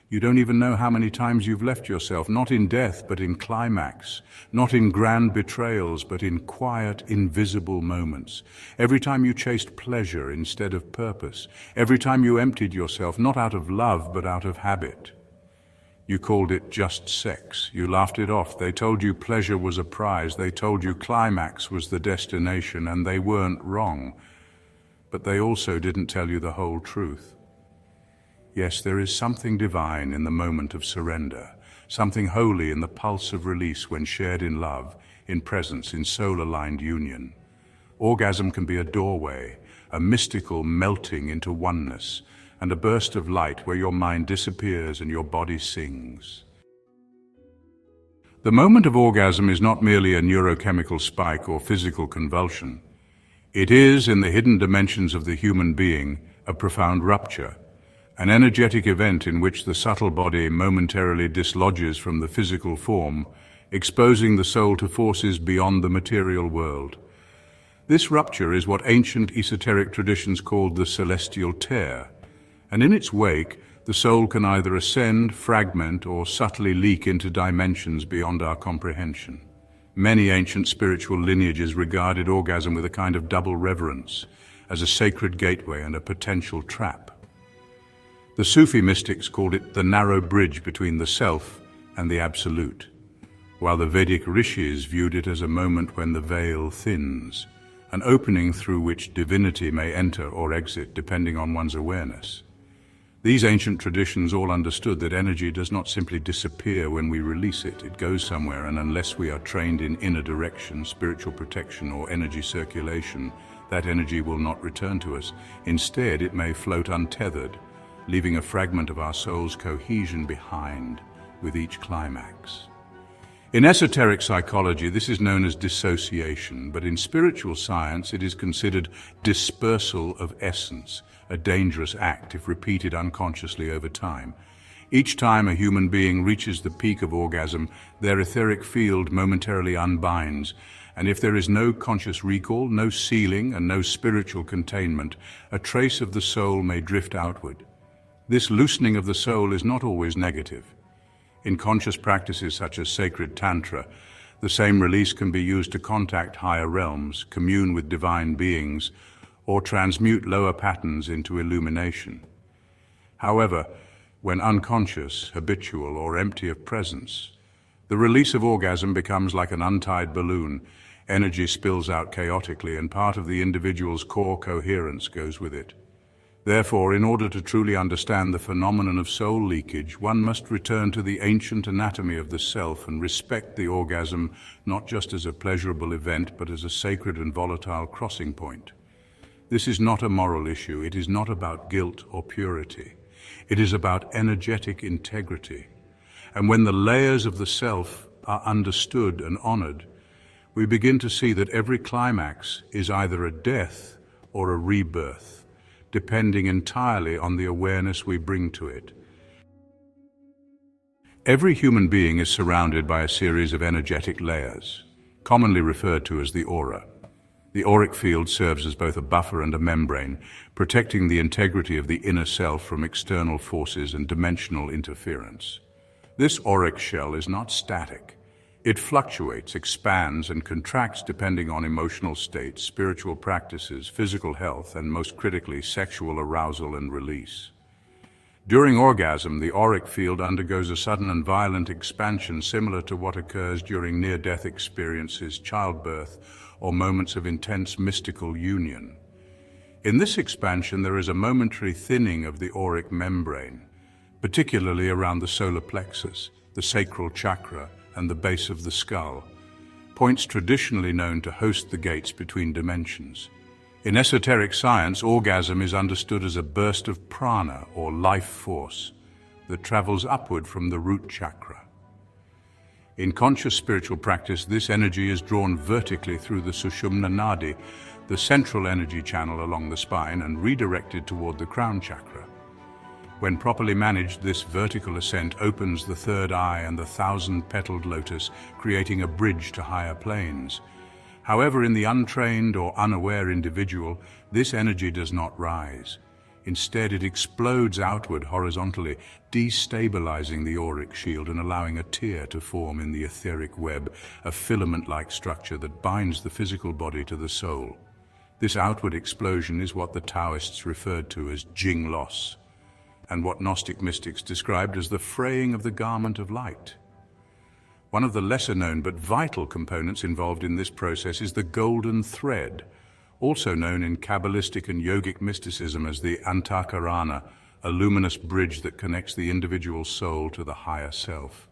You don't even know how many times you've left yourself, not in death, but in climax, not in grand betrayals, but in quiet, invisible moments. Every time you chased pleasure instead of purpose, every time you emptied yourself, not out of love, but out of habit. You called it just sex. You laughed it off. They told you pleasure was a prize. They told you climax was the destination, and they weren't wrong. But they also didn't tell you the whole truth. Yes, there is something divine in the moment of surrender, something holy in the pulse of release when shared in love, in presence, in soul-aligned union. Orgasm can be a doorway, a mystical melting into oneness, and a burst of light where your mind disappears and your body sings. The moment of orgasm is not merely a neurochemical spike or physical convulsion. It is, in the hidden dimensions of the human being, a profound rupture, an energetic event in which the subtle body momentarily dislodges from the physical form, exposing the soul to forces beyond the material world. This rupture is what ancient esoteric traditions called the celestial tear, and in its wake, the soul can either ascend, fragment, or subtly leak into dimensions beyond our comprehension. Many ancient spiritual lineages regarded orgasm with a kind of double reverence, as a sacred gateway and a potential trap. The Sufi mystics called it the narrow bridge between the self and the absolute, while the Vedic rishis viewed it as a moment when the veil thins, an opening through which divinity may enter or exit depending on one's awareness. These ancient traditions all understood that energy does not simply disappear when we release it. It goes somewhere, and unless we are trained in inner direction, spiritual protection, or energy circulation, that energy will not return to us. Instead, it may float untethered, leaving a fragment of our soul's cohesion behind with each climax. In esoteric psychology, this is known as dissociation, but in spiritual science, it is considered dispersal of essence, a dangerous act if repeated unconsciously over time. Each time a human being reaches the peak of orgasm, their etheric field momentarily unbinds, and if there is no conscious recall, no sealing, and no spiritual containment, a trace of the soul may drift outward. This loosening of the soul is not always negative. In conscious practices such as sacred Tantra, the same release can be used to contact higher realms, commune with divine beings, or transmute lower patterns into illumination. However, when unconscious, habitual, or empty of presence, the release of orgasm becomes like an untied balloon. Energy spills out chaotically, and part of the individual's core coherence goes with it. Therefore, in order to truly understand the phenomenon of soul leakage, one must return to the ancient anatomy of the self and respect the orgasm not just as a pleasurable event, but as a sacred and volatile crossing point. This is not a moral issue. It is not about guilt or purity. It is about energetic integrity. And when the layers of the self are understood and honored, we begin to see that every climax is either a death or a rebirth, depending entirely on the awareness we bring to it. Every human being is surrounded by a series of energetic layers, commonly referred to as the aura. The auric field serves as both a buffer and a membrane, protecting the integrity of the inner self from external forces and dimensional interference. This auric shell is not static. It fluctuates, expands, and contracts depending on emotional states, spiritual practices, physical health, and most critically, sexual arousal and release. During orgasm, the auric field undergoes a sudden and violent expansion similar to what occurs during near-death experiences, childbirth, or moments of intense mystical union. In this expansion, there is a momentary thinning of the auric membrane, particularly around the solar plexus, the sacral chakra, and the base of the skull, points traditionally known to host the gates between dimensions. In esoteric science, orgasm is understood as a burst of prana, or life force, that travels upward from the root chakra. In conscious spiritual practice, this energy is drawn vertically through the sushumna nadi, the central energy channel along the spine, and redirected toward the crown chakra. When properly managed, this vertical ascent opens the third eye and the thousand-petaled lotus, creating a bridge to higher planes. However, in the untrained or unaware individual, this energy does not rise. Instead, it explodes outward horizontally, destabilizing the auric shield and allowing a tear to form in the etheric web, a filament-like structure that binds the physical body to the soul. This outward explosion is what the Taoists referred to as Jing loss, and what Gnostic mystics described as the fraying of the garment of light. One of the lesser-known but vital components involved in this process is the golden thread, also known in Kabbalistic and yogic mysticism as the karana, a luminous bridge that connects the individual soul to the higher self.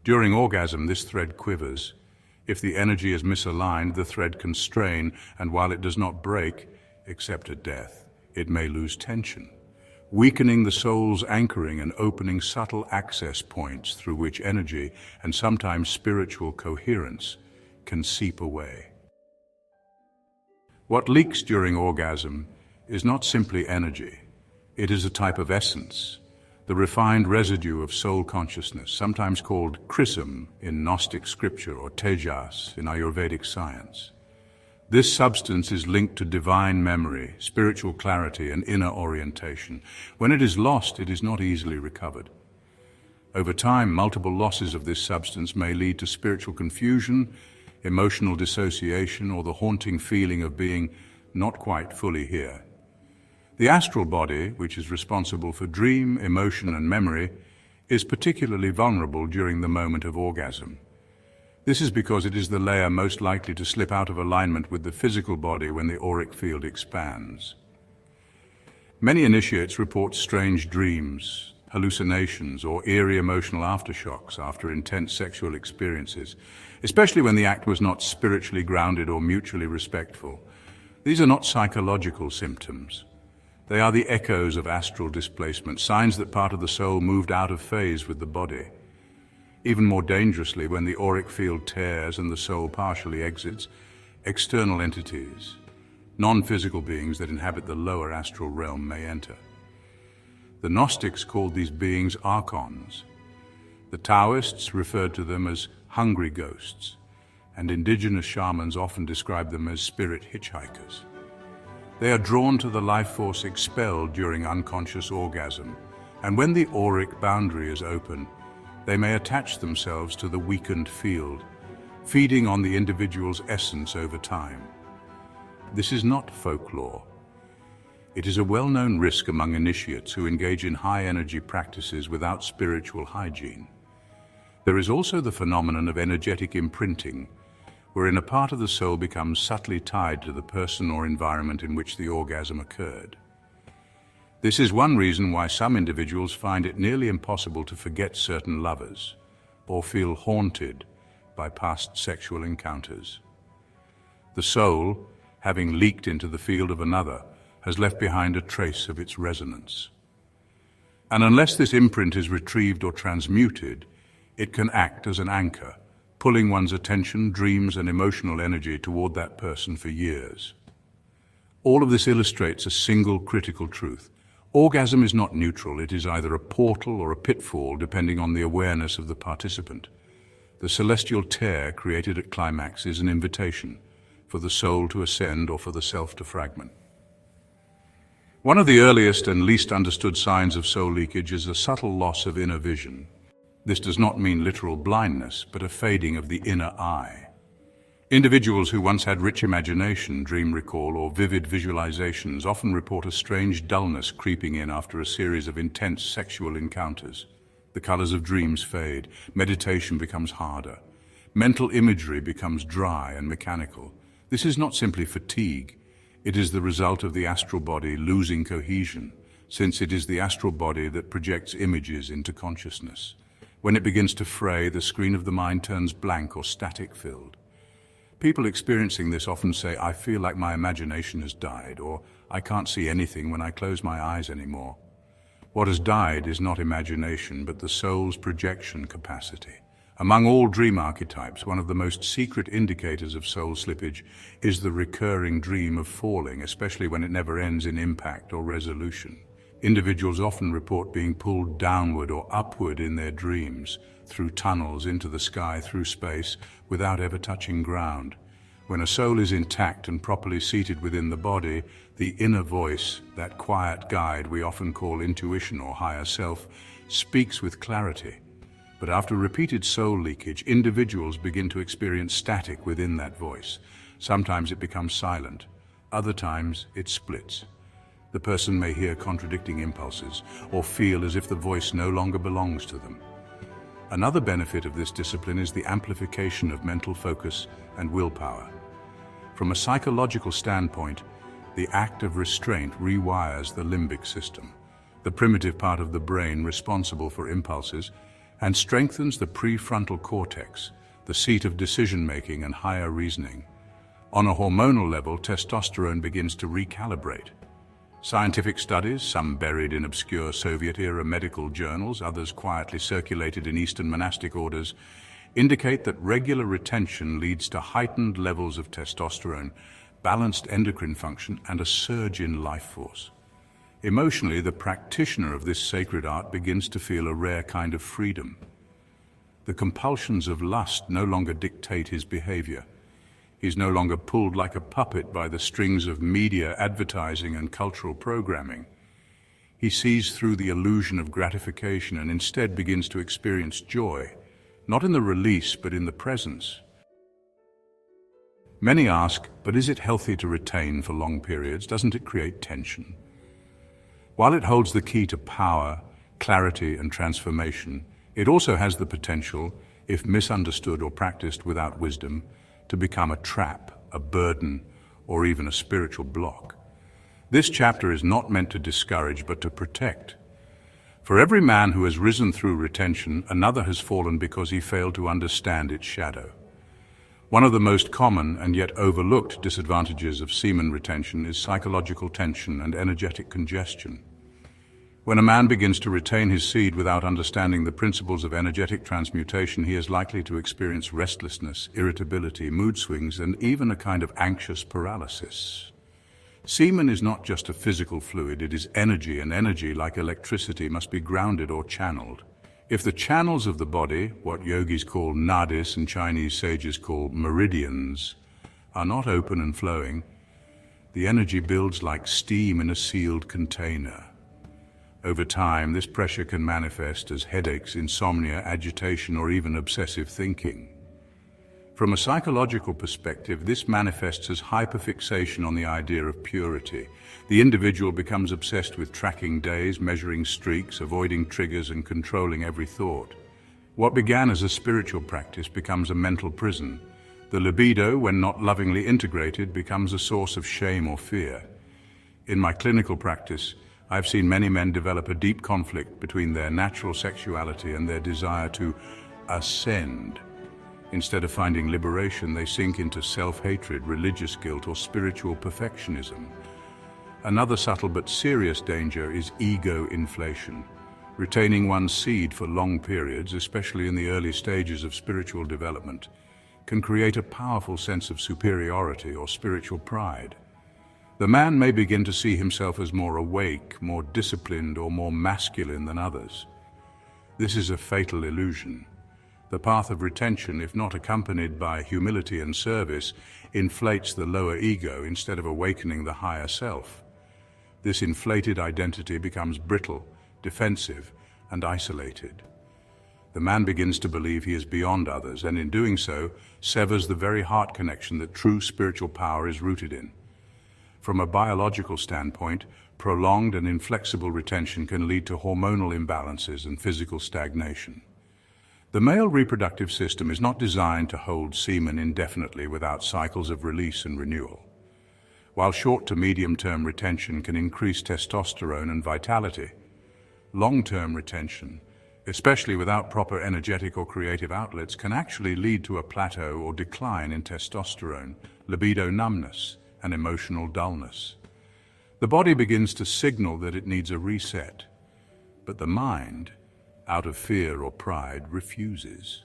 During orgasm, this thread quivers. If the energy is misaligned, the thread can strain, and while it does not break, except at death, it may lose tension, weakening the soul's anchoring and opening subtle access points through which energy, and sometimes spiritual coherence, can seep away. What leaks during orgasm is not simply energy. It is a type of essence, the refined residue of soul consciousness, sometimes called chrism in Gnostic scripture or tejas in Ayurvedic science. This substance is linked to divine memory, spiritual clarity, and inner orientation. When it is lost, it is not easily recovered. Over time, multiple losses of this substance may lead to spiritual confusion, emotional dissociation, or the haunting feeling of being not quite fully here. The astral body, which is responsible for dream, emotion, and memory, is particularly vulnerable during the moment of orgasm. This is because it is the layer most likely to slip out of alignment with the physical body when the auric field expands. Many initiates report strange dreams, hallucinations, or eerie emotional aftershocks after intense sexual experiences, especially when the act was not spiritually grounded or mutually respectful. These are not psychological symptoms. They are the echoes of astral displacement, signs that part of the soul moved out of phase with the body. Even more dangerously, when the auric field tears and the soul partially exits, external entities, non-physical beings that inhabit the lower astral realm may enter. The Gnostics called these beings archons. The Taoists referred to them as hungry ghosts, and indigenous shamans often describe them as spirit hitchhikers. They are drawn to the life force expelled during unconscious orgasm, and when the auric boundary is open, they may attach themselves to the weakened field, feeding on the individual's essence over time. This is not folklore. It is a well-known risk among initiates who engage in high-energy practices without spiritual hygiene. There is also the phenomenon of energetic imprinting, wherein a part of the soul becomes subtly tied to the person or environment in which the orgasm occurred. This is one reason why some individuals find it nearly impossible to forget certain lovers or feel haunted by past sexual encounters. The soul, having leaked into the field of another, has left behind a trace of its resonance. And unless this imprint is retrieved or transmuted, it can act as an anchor, pulling one's attention, dreams, and emotional energy toward that person for years. All of this illustrates a single critical truth. Orgasm is not neutral. It is either a portal or a pitfall, depending on the awareness of the participant. The celestial tear created at climax is an invitation for the soul to ascend or for the self to fragment. One of the earliest and least understood signs of soul leakage is a subtle loss of inner vision. This does not mean literal blindness, but a fading of the inner eye. Individuals who once had rich imagination, dream recall, or vivid visualizations often report a strange dullness creeping in after a series of intense sexual encounters. The colors of dreams fade, meditation becomes harder, mental imagery becomes dry and mechanical. This is not simply fatigue, it is the result of the astral body losing cohesion, since it is the astral body that projects images into consciousness. When it begins to fray, the screen of the mind turns blank or static-filled. People experiencing this often say, "I feel like my imagination has died," or "I can't see anything when I close my eyes anymore." What has died is not imagination, but the soul's projection capacity. Among all dream archetypes, one of the most secret indicators of soul slippage is the recurring dream of falling, especially when it never ends in impact or resolution. Individuals often report being pulled downward or upward in their dreams, through tunnels, into the sky, through space, without ever touching ground. When a soul is intact and properly seated within the body, the inner voice, that quiet guide we often call intuition or higher self, speaks with clarity. But after repeated soul leakage, individuals begin to experience static within that voice. Sometimes it becomes silent, other times it splits. The person may hear contradicting impulses or feel as if the voice no longer belongs to them. Another benefit of this discipline is the amplification of mental focus and willpower. From a psychological standpoint, the act of restraint rewires the limbic system, the primitive part of the brain responsible for impulses, and strengthens the prefrontal cortex, the seat of decision-making and higher reasoning. On a hormonal level, testosterone begins to recalibrate. Scientific studies, some buried in obscure Soviet-era medical journals, others quietly circulated in Eastern monastic orders, indicate that regular retention leads to heightened levels of testosterone, balanced endocrine function, and a surge in life force. Emotionally, the practitioner of this sacred art begins to feel a rare kind of freedom. The compulsions of lust no longer dictate his behavior. He's no longer pulled like a puppet by the strings of media, advertising, and cultural programming. He sees through the illusion of gratification and instead begins to experience joy, not in the release, but in the presence. Many ask, but is it healthy to retain for long periods? Doesn't it create tension? While it holds the key to power, clarity, and transformation, it also has the potential, if misunderstood or practiced without wisdom, to become a trap, a burden, or even a spiritual block. This chapter is not meant to discourage, but to protect. For every man who has risen through retention, another has fallen because he failed to understand its shadow. One of the most common and yet overlooked disadvantages of semen retention is psychological tension and energetic congestion. When a man begins to retain his seed without understanding the principles of energetic transmutation, he is likely to experience restlessness, irritability, mood swings, and even a kind of anxious paralysis. Semen is not just a physical fluid, it is energy, and energy, like electricity, must be grounded or channeled. If the channels of the body, what yogis call nadis and Chinese sages call meridians, are not open and flowing, the energy builds like steam in a sealed container. Over time, this pressure can manifest as headaches, insomnia, agitation, or even obsessive thinking. From a psychological perspective, this manifests as hyperfixation on the idea of purity. The individual becomes obsessed with tracking days, measuring streaks, avoiding triggers, and controlling every thought. What began as a spiritual practice becomes a mental prison. The libido, when not lovingly integrated, becomes a source of shame or fear. In my clinical practice, I've seen many men develop a deep conflict between their natural sexuality and their desire to ascend. Instead of finding liberation, they sink into self-hatred, religious guilt, or spiritual perfectionism. Another subtle but serious danger is ego inflation. Retaining one's seed for long periods, especially in the early stages of spiritual development, can create a powerful sense of superiority or spiritual pride. The man may begin to see himself as more awake, more disciplined, or more masculine than others. This is a fatal illusion. The path of retention, if not accompanied by humility and service, inflates the lower ego instead of awakening the higher self. This inflated identity becomes brittle, defensive, and isolated. The man begins to believe he is beyond others, and in doing so, severs the very heart connection that true spiritual power is rooted in. From a biological standpoint, prolonged and inflexible retention can lead to hormonal imbalances and physical stagnation. The male reproductive system is not designed to hold semen indefinitely without cycles of release and renewal. While short to medium-term retention can increase testosterone and vitality, long-term retention, especially without proper energetic or creative outlets, can actually lead to a plateau or decline in testosterone, libido numbness, and emotional dullness. The body begins to signal that it needs a reset, but the mind, out of fear or pride, refuses.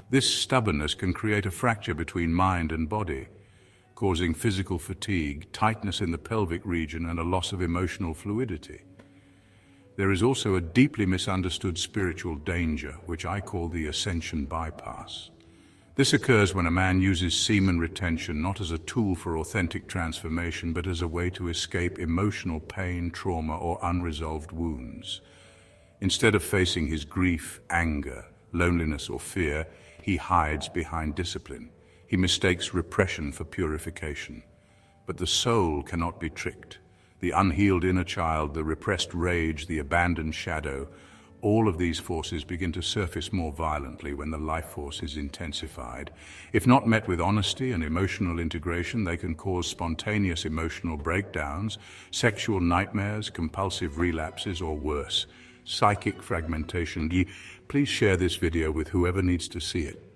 This stubbornness can create a fracture between mind and body, causing physical fatigue, tightness in the pelvic region, and a loss of emotional fluidity. There is also a deeply misunderstood spiritual danger, which I call the ascension bypass. This occurs when a man uses semen retention not as a tool for authentic transformation, but as a way to escape emotional pain, trauma, or unresolved wounds. Instead of facing his grief, anger, loneliness, or fear, he hides behind discipline. He mistakes repression for purification. But the soul cannot be tricked. The unhealed inner child, the repressed rage, the abandoned shadow, all of these forces begin to surface more violently when the life force is intensified. If not met with honesty and emotional integration, they can cause spontaneous emotional breakdowns, sexual nightmares, compulsive relapses, or worse, psychic fragmentation. Please share this video with whoever needs to see it.